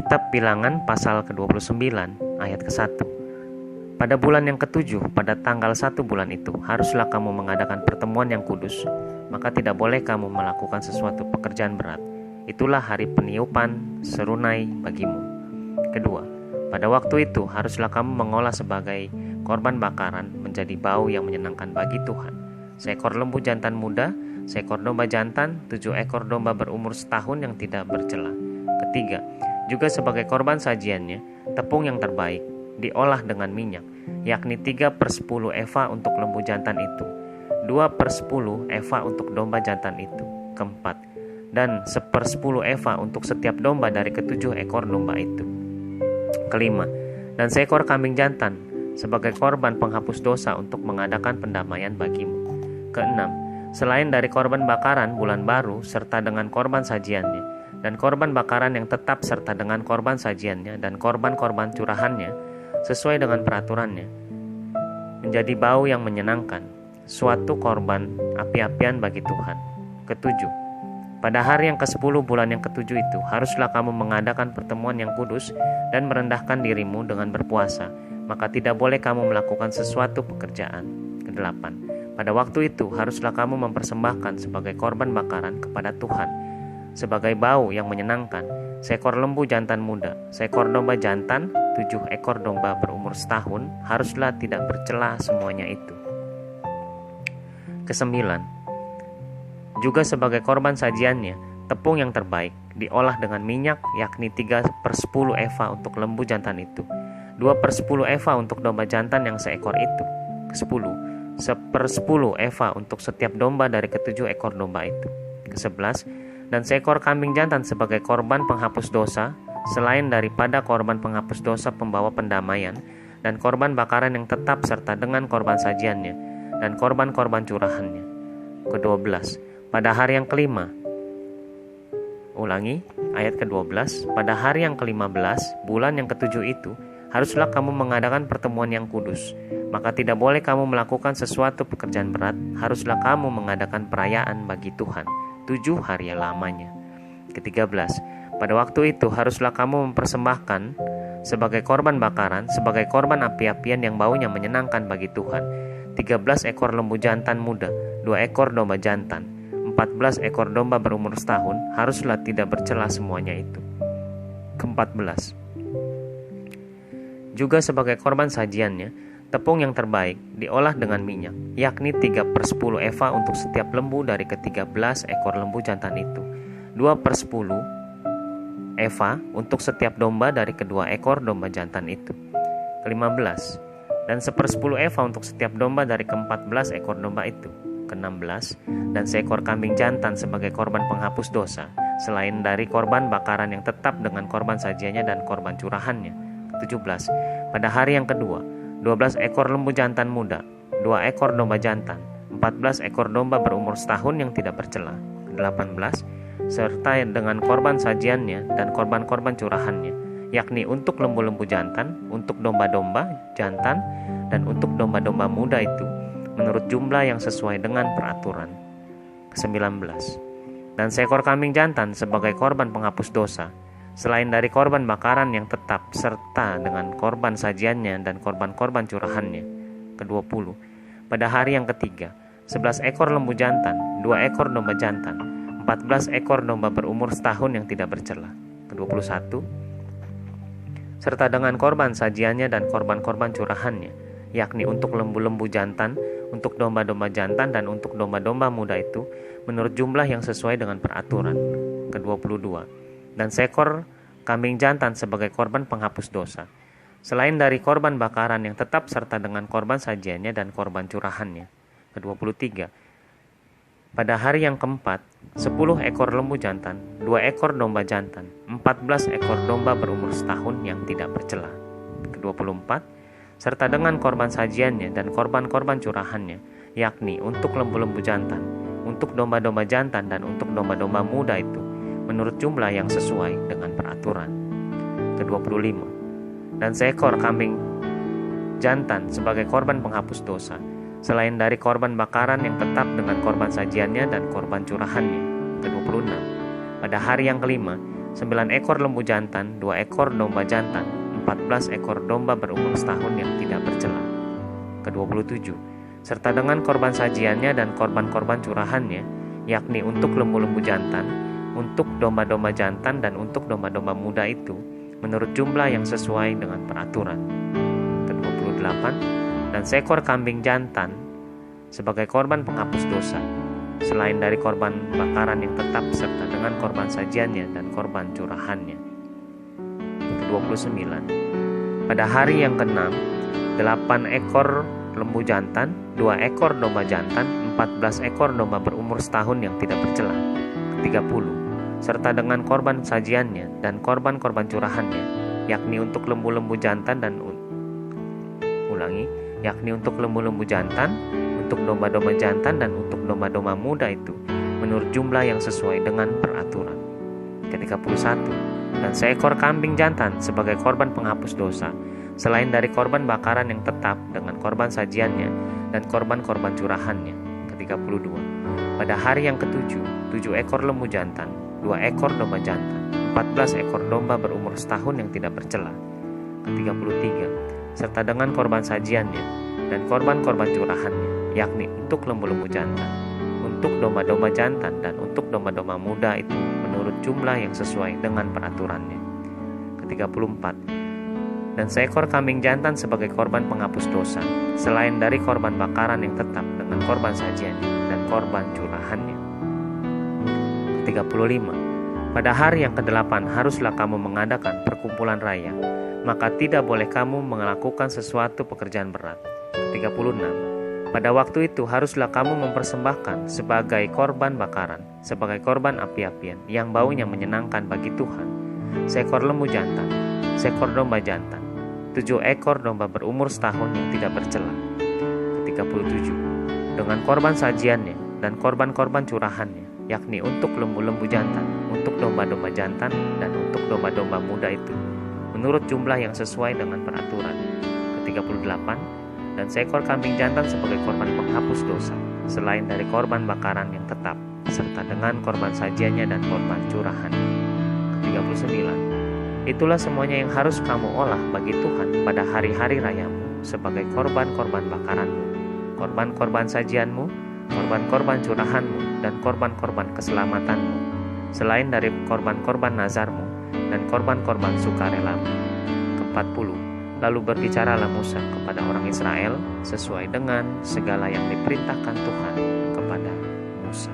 Kitab Bilangan pasal ke-29 ayat ke-1. Pada bulan yang ke-7, pada tanggal 1 bulan itu, haruslah kamu mengadakan pertemuan yang kudus, maka tidak boleh kamu melakukan sesuatu pekerjaan berat. Itulah hari peniupan serunai bagimu. Kedua, pada waktu itu haruslah kamu mengolah sebagai korban bakaran menjadi bau yang menyenangkan bagi Tuhan. Seekor lembu jantan muda, seekor domba jantan, 7 ekor domba berumur setahun yang tidak bercela. Ketiga, juga sebagai korban sajiannya, tepung yang terbaik, diolah dengan minyak, yakni 3/10 eva untuk lembu jantan itu, 2/10 eva untuk domba jantan itu. Keempat, dan 1/10 eva untuk setiap domba dari ke-7 ekor domba itu. Kelima, dan seekor kambing jantan sebagai korban penghapus dosa untuk mengadakan pendamaian bagimu. Keenam, selain dari korban bakaran bulan baru serta dengan korban sajiannya, dan korban bakaran yang tetap serta dengan korban sajiannya dan korban-korban curahannya sesuai dengan peraturannya, menjadi bau yang menyenangkan, suatu korban api-apian bagi Tuhan. Ketujuh, pada hari yang ke-10 bulan yang ke-7 itu, haruslah kamu mengadakan pertemuan yang kudus dan merendahkan dirimu dengan berpuasa, maka tidak boleh kamu melakukan sesuatu pekerjaan. Kedelapan, pada waktu itu haruslah kamu mempersembahkan sebagai korban bakaran kepada Tuhan sebagai bau yang menyenangkan, seekor lembu jantan muda, seekor domba jantan, 7 ekor domba berumur setahun, haruslah tidak bercela semuanya itu. Kesembilan, juga sebagai korban sajiannya, tepung yang terbaik, diolah dengan minyak, yakni 3/10 eva untuk lembu jantan itu, 2/10 eva untuk domba jantan yang seekor itu. Kesepuluh, 1/10 eva untuk setiap domba dari ke-7 ekor domba itu. Kesebelas, dan seekor kambing jantan sebagai korban penghapus dosa, selain daripada korban penghapus dosa pembawa pendamaian, dan korban bakaran yang tetap serta dengan korban sajiannya, dan korban-korban curahannya. Ke-12, pada hari yang kelima, ayat ke-12, pada hari yang ke-15, bulan yang ke-7 itu, haruslah kamu mengadakan pertemuan yang kudus, maka tidak boleh kamu melakukan sesuatu pekerjaan berat, haruslah kamu mengadakan perayaan bagi Tuhan 7 hari lamanya. Ke-13, pada waktu itu haruslah kamu mempersembahkan sebagai korban bakaran, sebagai korban api-apian yang baunya menyenangkan bagi Tuhan, 13 ekor lembu jantan muda, 2 ekor domba jantan, 14 ekor domba berumur setahun, haruslah tidak bercela semuanya itu. Ke-14, juga sebagai korban sajiannya, tepung yang terbaik, diolah dengan minyak, yakni 3/10 eva untuk setiap lembu dari ke-13 ekor lembu jantan itu, 2/10 eva untuk setiap domba dari kedua ekor domba jantan itu. Ke-15, dan 1/10 eva untuk setiap domba dari ke-14 ekor domba itu. Ke-16, dan seekor kambing jantan sebagai korban penghapus dosa, selain dari korban bakaran yang tetap dengan korban sajiannya dan korban curahannya. Ke-17, pada hari yang kedua, 12 ekor lembu jantan muda, 2 ekor domba jantan, 14 ekor domba berumur setahun yang tidak bercela. Ke-18, serta dengan korban sajiannya dan korban-korban curahannya, yakni untuk lembu-lembu jantan, untuk domba-domba jantan, dan untuk domba-domba muda itu, menurut jumlah yang sesuai dengan peraturan. Ke-19, dan seekor kambing jantan sebagai korban penghapus dosa, selain dari korban bakaran yang tetap serta dengan korban sajiannya dan korban-korban curahannya. Ke-20, pada hari yang ketiga, 11 ekor lembu jantan, 2 ekor domba jantan, 14 ekor domba berumur setahun yang tidak bercela. Ke-21, serta dengan korban sajiannya dan korban-korban curahannya, yakni untuk lembu-lembu jantan, untuk domba-domba jantan, dan untuk domba-domba muda itu, menurut jumlah yang sesuai dengan peraturan. Ke-22, dan seekor kambing jantan sebagai korban penghapus dosa, selain dari korban bakaran yang tetap serta dengan korban sajiannya dan korban curahannya. Ke-23, pada hari yang keempat, 10 ekor lembu jantan, 2 ekor domba jantan, 14 ekor domba berumur setahun yang tidak bercela. Ke-24, serta dengan korban sajiannya dan korban-korban curahannya, yakni untuk lembu-lembu jantan, untuk domba-domba jantan, dan untuk domba-domba muda itu, menurut jumlah yang sesuai dengan peraturan. Ke-25, dan seekor kambing jantan sebagai korban penghapus dosa, selain dari korban bakaran yang tetap dengan korban sajiannya dan korban curahannya. Ke-26, pada hari yang kelima, 9 ekor lembu jantan, 2 ekor domba jantan, 14 ekor domba berumur setahun yang tidak bercela. Ke-27, serta dengan korban sajiannya dan korban-korban curahannya, yakni untuk lembu-lembu jantan, untuk domba-domba jantan dan untuk domba-domba muda itu, menurut jumlah yang sesuai dengan peraturan. Ke-28, dan seekor kambing jantan sebagai korban penghapus dosa, selain dari korban bakaran yang tetap serta dengan korban sajiannya dan korban curahannya. Ke-29, pada hari yang ke-6, 8 ekor lembu jantan, 2 ekor domba jantan, 14 ekor domba berumur setahun yang tidak bercela. Ke-30, serta dengan korban sajiannya dan korban-korban curahannya, yakni untuk lembu-lembu jantan dan yakni untuk lembu-lembu jantan, untuk domba-domba jantan dan untuk domba-domba muda itu, menurut jumlah yang sesuai dengan peraturan. Ke-31, dan seekor kambing jantan sebagai korban penghapus dosa, selain dari korban bakaran yang tetap dengan korban sajiannya dan korban-korban curahannya. Ke-32, pada hari yang ke-7, 7 ekor lembu jantan, 2 ekor domba jantan, 14 ekor domba berumur setahun yang tidak bercela. Ke-33, serta dengan korban sajiannya dan korban-korban curahannya, yakni untuk lembu-lembu jantan, untuk domba-domba jantan dan untuk domba-domba muda itu, menurut jumlah yang sesuai dengan peraturannya. Ke-34, dan seekor kambing jantan sebagai korban penghapus dosa, selain dari korban bakaran yang tetap dengan korban sajiannya dan korban curahannya. Ke-35, pada hari yang ke-8 haruslah kamu mengadakan perkumpulan raya, maka tidak boleh kamu melakukan sesuatu pekerjaan berat. Ke-36, pada waktu itu haruslah kamu mempersembahkan sebagai korban bakaran, sebagai korban api-apian yang baunya menyenangkan bagi Tuhan, seekor lembu jantan, seekor domba jantan, 7 ekor domba berumur setahun yang tidak bercela. Ke-37, dengan korban sajiannya dan korban-korban curahannya, yakni untuk lembu-lembu jantan, untuk domba-domba jantan dan untuk domba-domba muda itu, menurut jumlah yang sesuai dengan peraturan. Ke-38, dan seekor kambing jantan sebagai korban penghapus dosa, selain dari korban bakaran yang tetap, serta dengan korban sajiannya dan korban curahan. Ke-39, itulah semuanya yang harus kamu olah bagi Tuhan pada hari-hari rayamu sebagai korban-korban bakaranmu, korban-korban sajianmu, korban-korban curahanmu, dan korban-korban keselamatanmu, selain dari korban-korban nazarmu dan korban-korban sukarelamu. Ke-40, lalu berbicaralah Musa kepada orang Israel sesuai dengan segala yang diperintahkan Tuhan kepada Musa.